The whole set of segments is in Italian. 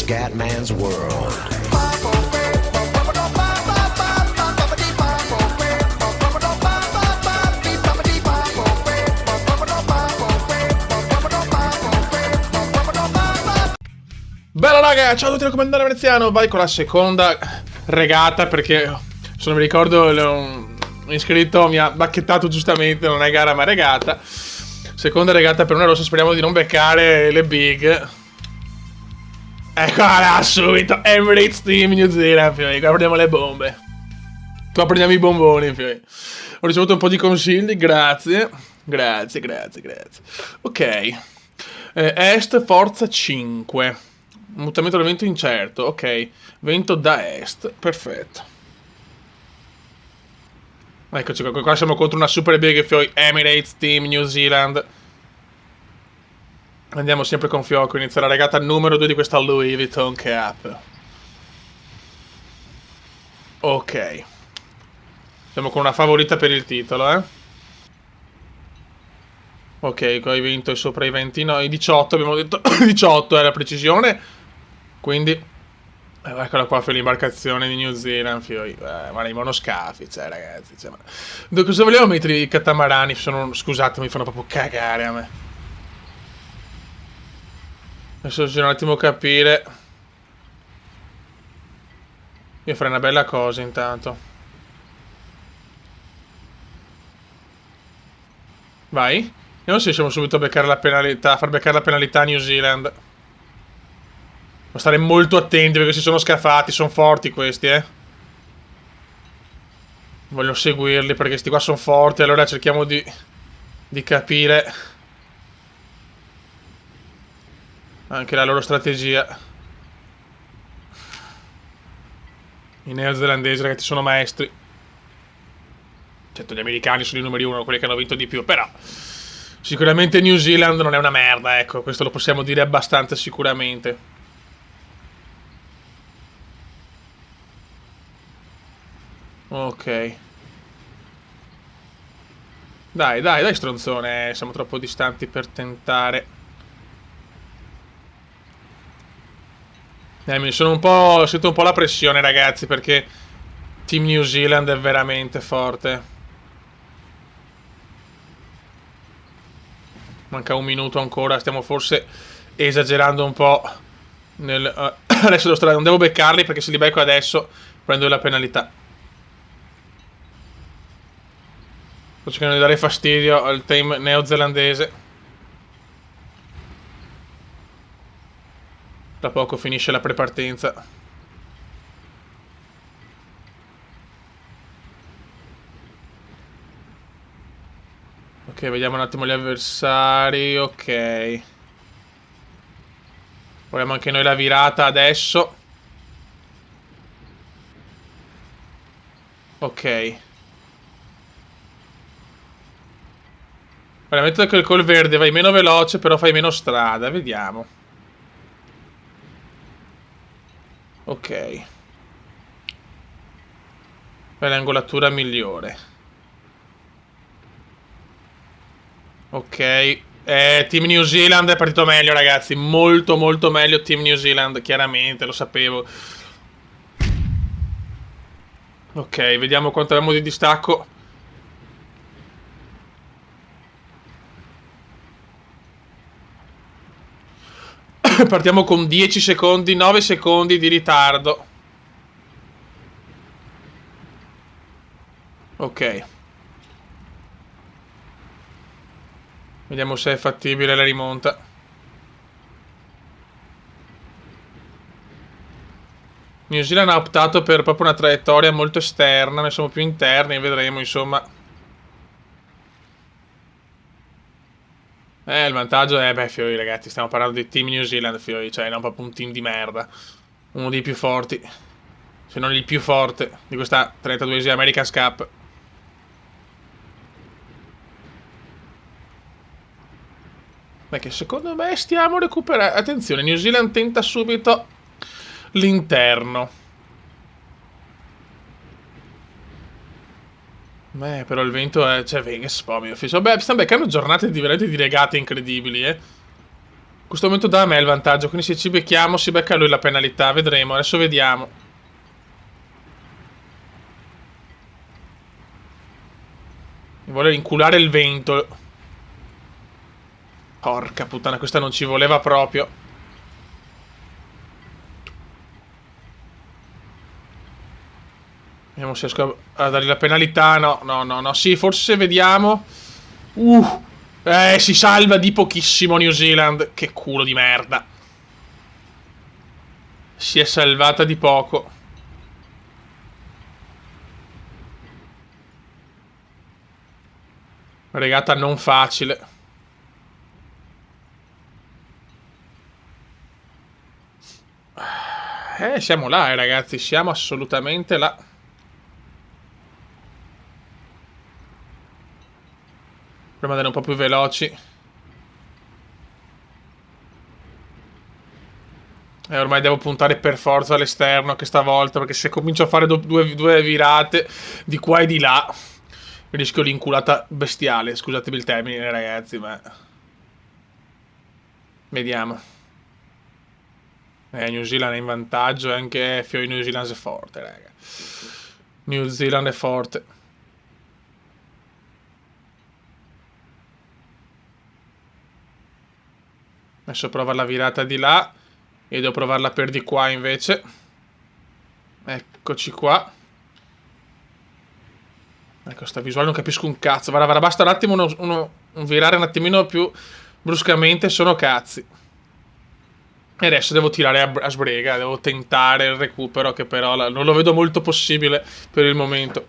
Scatman's World. Bella raga, ciao a tutti, comandante veneziano. Vai con la seconda regata perché, se non mi ricordo, un iscritto mi ha bacchettato giustamente. Non è gara ma regata. Seconda regata per una rossa, speriamo di non beccare le big. Eccola là, subito, Emirates Team New Zealand, fioi. Qua prendiamo le bombe. Qua prendiamo i bomboni, fioi. Ho ricevuto un po' di consigli, grazie. Grazie. Ok. Est, forza 5. Mutamento del vento incerto, ok. Vento da est, perfetto. Eccoci qua siamo contro una super big, fioi. Emirates Team New Zealand. Andiamo sempre con Fioco, inizia la regata numero 2 di questa Louis Vuitton Cup. Ok. Siamo con una favorita per il titolo, eh. Ok, qua hai vinto sopra i 20, no, i 18, abbiamo detto 18 è la precisione. Quindi, eccola qua, l'imbarcazione di New Zealand, fioi. Ma i monoscafi, cioè, ragazzi. Cioè, ma... cosa volevo mettere i catamarani? Scusate, mi fanno proprio cagare a me. Adesso bisogna un attimo capire. Io farei una bella cosa intanto. Vai. Vediamo se riusciamo subito a beccare la penalità. A far beccare la penalità a New Zealand. Devo stare molto attenti perché si sono scafati. Sono forti questi, eh. Voglio seguirli perché questi qua sono forti. Allora cerchiamo di capire anche la loro strategia. I neozelandesi, ragazzi, sono maestri. Certo, gli americani sono i numeri 1, quelli che hanno vinto di più, però sicuramente New Zealand non è una merda, ecco, questo lo possiamo dire abbastanza sicuramente. Ok. Dai, stronzone, siamo troppo distanti per tentare. Mi sono un po'... sento un po' la pressione, ragazzi, perché Team New Zealand è veramente forte. Manca un minuto ancora, stiamo forse esagerando un po' nel... adesso non devo beccarli perché se li becco adesso prendo la penalità. Sto cercando di dare fastidio al team neozelandese. Tra poco finisce la prepartenza. Ok, vediamo un attimo gli avversari. Ok. Vogliamo anche noi la virata adesso. Ok. Veramente che col verde vai meno veloce, però fai meno strada. Vediamo. Ok. Fai l'angolatura migliore. Ok. Team New Zealand è partito meglio, ragazzi. Molto meglio Team New Zealand, chiaramente, lo sapevo. Ok, vediamo quanto abbiamo di distacco. Partiamo con 10 secondi, 9 secondi di ritardo. Ok. Vediamo se è fattibile la rimonta. New Zealand ha optato per proprio una traiettoria molto esterna. Noi siamo più interni, vedremo insomma. Il vantaggio è, beh, fioi, ragazzi, stiamo parlando di Team New Zealand, fioi, cioè non proprio un team di merda. Uno dei più forti, se non il più forte, di questa 32esima America's Cup. Beh, che secondo me stiamo recuperando. Attenzione, New Zealand tenta subito l'interno. Però il vento è... cioè, Vegas, po' mio figlio. Beh, stanno beccando giornate veramente di regate incredibili, eh. In questo momento da me il vantaggio, quindi se ci becchiamo si becca lui la penalità, vedremo, adesso vediamo. Mi vuole inculare il vento. Porca puttana, questa non ci voleva proprio. Vediamo se riesco a dargli la penalità. No, no, no, no. Sì, forse vediamo. Si salva di pochissimo New Zealand. Che culo di merda. Si è salvata di poco. Regata non facile. Siamo là, ragazzi. Siamo assolutamente là. Proviamo ad andare un po' più veloci. E ormai devo puntare per forza all'esterno che stavolta, perché se comincio a fare due virate di qua e di là rischio l'inculata bestiale. Scusatemi il termine, ragazzi, ma... Vediamo. New Zealand è in vantaggio e anche New Zealand è forte, raga. New Zealand è forte. Adesso prova la virata di là. E devo provarla per di qua invece. Eccoci qua. Ecco, sta visuale non capisco un cazzo. Guarda, basta un attimo un virare un attimino più bruscamente, sono cazzi. E adesso devo tirare a sbrega, devo tentare il recupero, che però non lo vedo molto possibile per il momento.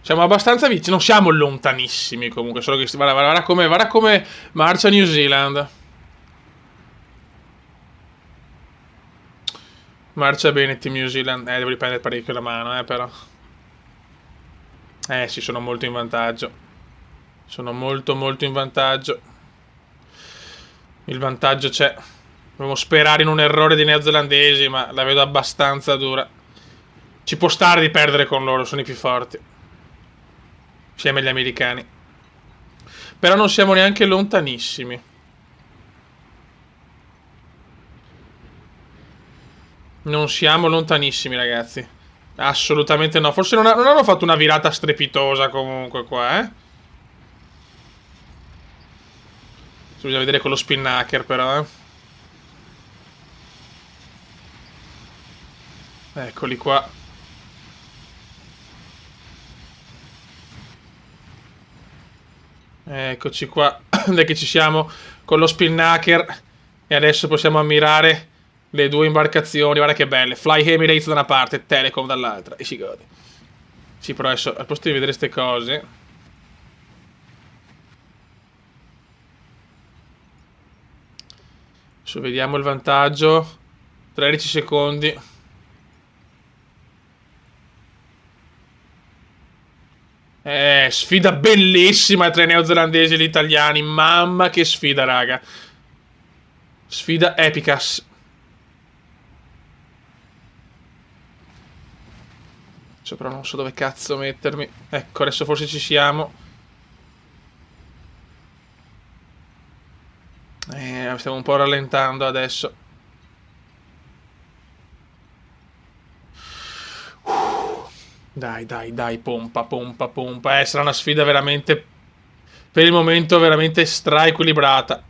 Siamo abbastanza vicini, non siamo lontanissimi comunque, solo che guarda come marcia New Zealand. Marcia bene Team New Zealand. Devo riprendere parecchio la mano, però. Sì, sono molto in vantaggio. Sono molto in vantaggio. Il vantaggio c'è. Dobbiamo sperare in un errore dei neozelandesi, ma la vedo abbastanza dura. Ci può stare di perdere con loro, sono i più forti. Insieme agli americani. Però non siamo neanche lontanissimi. Non siamo lontanissimi, ragazzi. Assolutamente no. Forse non hanno fatto una virata strepitosa comunque qua, Bisogna vedere con lo spinnaker, però, Eccoli qua. Eccoci qua. Dai che ci siamo con lo spinnaker. E adesso possiamo ammirare le due imbarcazioni. Guarda che belle. Fly Emirates da una parte, Telecom dall'altra. E si gode. Sì, però adesso al posto di vedere queste cose, adesso vediamo il vantaggio. 13 secondi. Sfida bellissima tra i neozelandesi e gli italiani. Mamma che sfida, raga. Sfida epicas. Però non so dove cazzo mettermi. Ecco, adesso forse ci siamo. Stiamo un po' rallentando adesso. Dai, pompa. Sarà una sfida veramente, per il momento, veramente stra-equilibrata.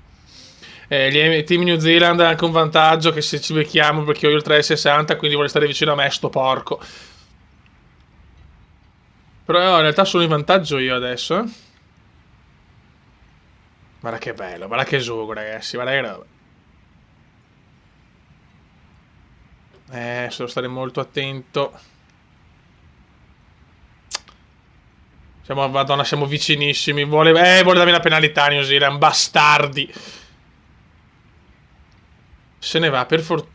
Team New Zealand ha anche un vantaggio, che se ci becchiamo, perché ho il 360, quindi vuole stare vicino a me, sto porco. Però in realtà sono in vantaggio io adesso, Guarda che bello, guarda che gioco, ragazzi, guarda che roba. Devo stare molto attento. Madonna, siamo vicinissimi. Vuole darmi la penalità New Zealand, bastardi. Se ne va, per fortuna.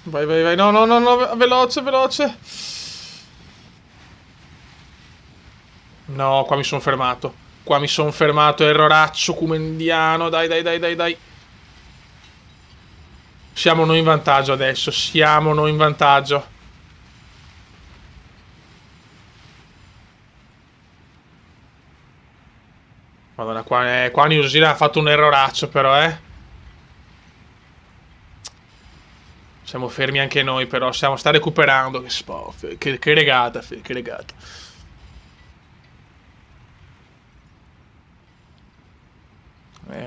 Vai. No, veloce. No, qua mi sono fermato. Erroraccio cumendiano. Dai. Siamo noi in vantaggio adesso. Madonna, qua New Zealand ha fatto un erroraccio però, eh. Siamo fermi anche noi però, sta recuperando. Che regata, che regata.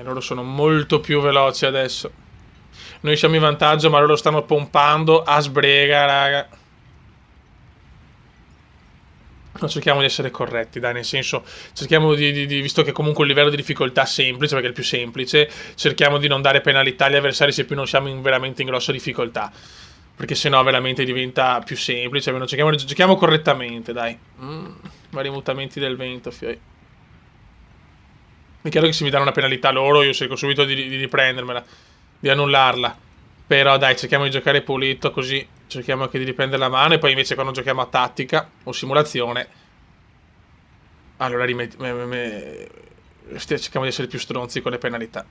Loro sono molto più veloci adesso. Noi siamo in vantaggio, ma loro stanno pompando a sbrega, raga. Non cerchiamo di essere corretti, dai, nel senso, cerchiamo visto che comunque il livello di difficoltà è semplice, perché è il più semplice, cerchiamo di non dare penalità agli avversari se più non siamo veramente in grossa difficoltà. Perché sennò veramente diventa più semplice, giochiamo correttamente, dai. Vari mutamenti del vento, fioi. È chiaro che se mi danno una penalità loro, io cerco subito di riprendermela, di annullarla. Però dai, cerchiamo di giocare pulito, così cerchiamo anche di riprendere la mano. E poi invece quando giochiamo a tattica o simulazione, allora cerchiamo di essere più stronzi con le penalità.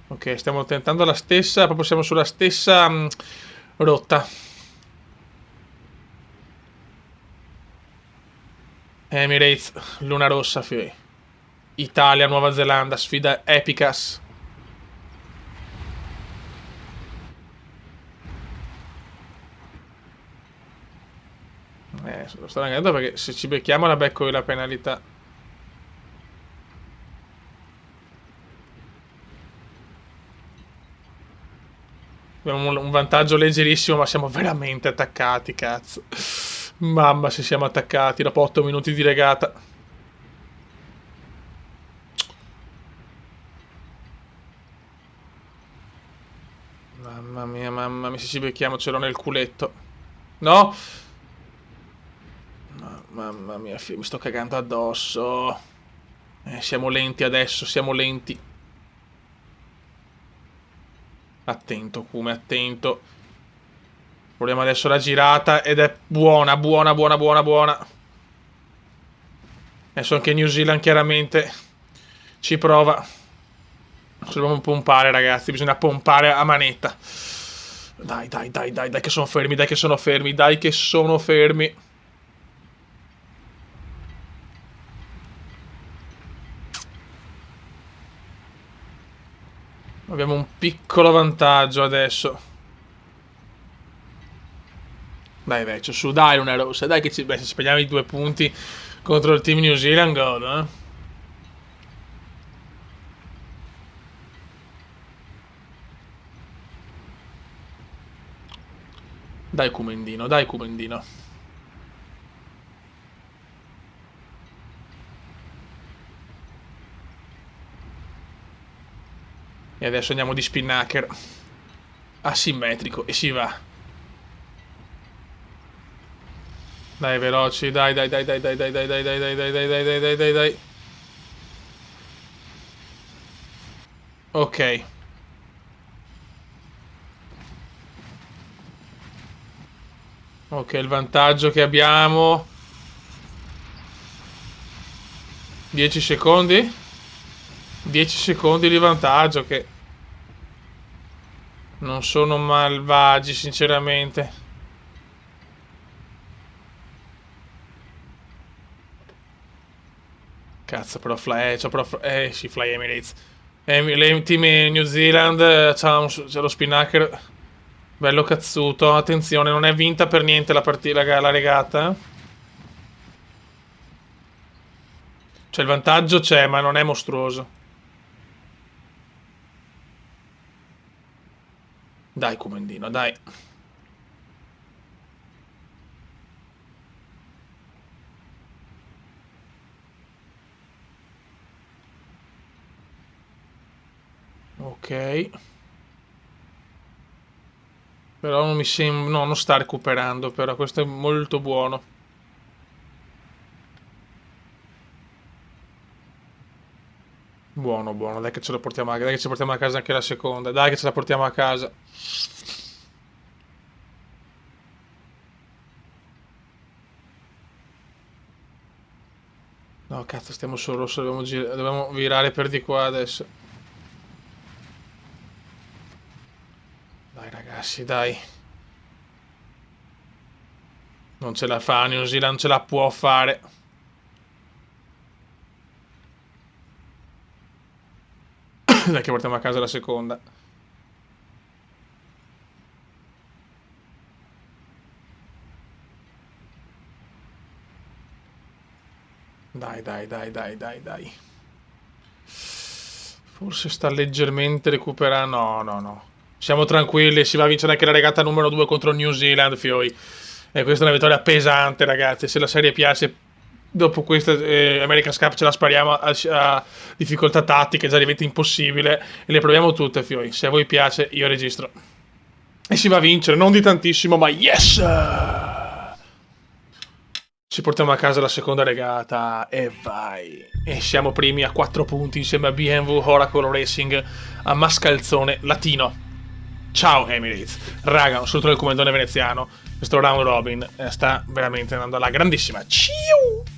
Ok, stiamo tentando la stessa, proprio siamo sulla stessa rotta. Emirates, Luna Rossa, fioi. Italia, Nuova Zelanda, sfida Epicas. Lo sto ragionando perché se ci becchiamo la becco io la penalità. Abbiamo un vantaggio leggerissimo, ma siamo veramente attaccati, cazzo. Mamma, se siamo attaccati dopo 8 minuti di regata. Mamma mia, se ci becchiamo ce l'ho nel culetto. No? Mamma mia, mi sto cagando addosso. Siamo lenti adesso, siamo lenti. Attento, Kume, attento. Proviamo adesso la girata ed è buona. Adesso anche New Zealand chiaramente ci prova. Dobbiamo pompare, ragazzi, bisogna pompare a manetta. Dai, che sono fermi, dai che sono fermi. Abbiamo un piccolo vantaggio adesso. Dai, vecchio, su, dai, una rossa. Dai che se spegniamo i 2 punti contro il team New Zealand, gol, eh. Dai, Cumendino, dai, Cumendino. E adesso andiamo di spinnaker. Asimmetrico, e si va. Dai, veloci, dai. Ok. Ok, il vantaggio che abbiamo. 10 secondi. 10 secondi di vantaggio che non sono malvagi, sinceramente. Cazzo, però sì, Fly Emirates. Team New Zealand c'ha lo spinnaker bello cazzuto. Attenzione, non è vinta per niente la partita, la regata. Cioè il vantaggio c'è, ma non è mostruoso. Dai, Comendino, dai. Ok. Però non mi sembra. No, non sta recuperando. Però questo è molto buono. Buono, buono. Dai che ce lo portiamo a, dai che ci portiamo a casa anche la seconda. Dai che ce la portiamo a casa. No, cazzo, stiamo sul rosso. Dobbiamo virare per di qua adesso. Dai, ragazzi, dai. Non ce la fa, New Zealand non ce la può fare. Dai che portiamo a casa la seconda. Dai, dai, dai, dai, dai, dai. Forse sta leggermente recuperando. No, no, no. Siamo tranquilli, si va a vincere anche la regata numero 2 contro New Zealand, fioi. E questa è una vittoria pesante, ragazzi. Se la serie piace, dopo questa American Cup ce la spariamo a difficoltà tattiche, già diventa impossibile. E le proviamo tutte, fioi. Se a voi piace, io registro. E si va a vincere, non di tantissimo, ma yes! Ci portiamo a casa la seconda regata e vai. E siamo primi a 4 punti insieme a BMW Oracle Racing a mascalzone latino. Ciao Emirates. Raga, un saluto del comandante veneziano. Questo round robin sta veramente andando alla grandissima. Ciao!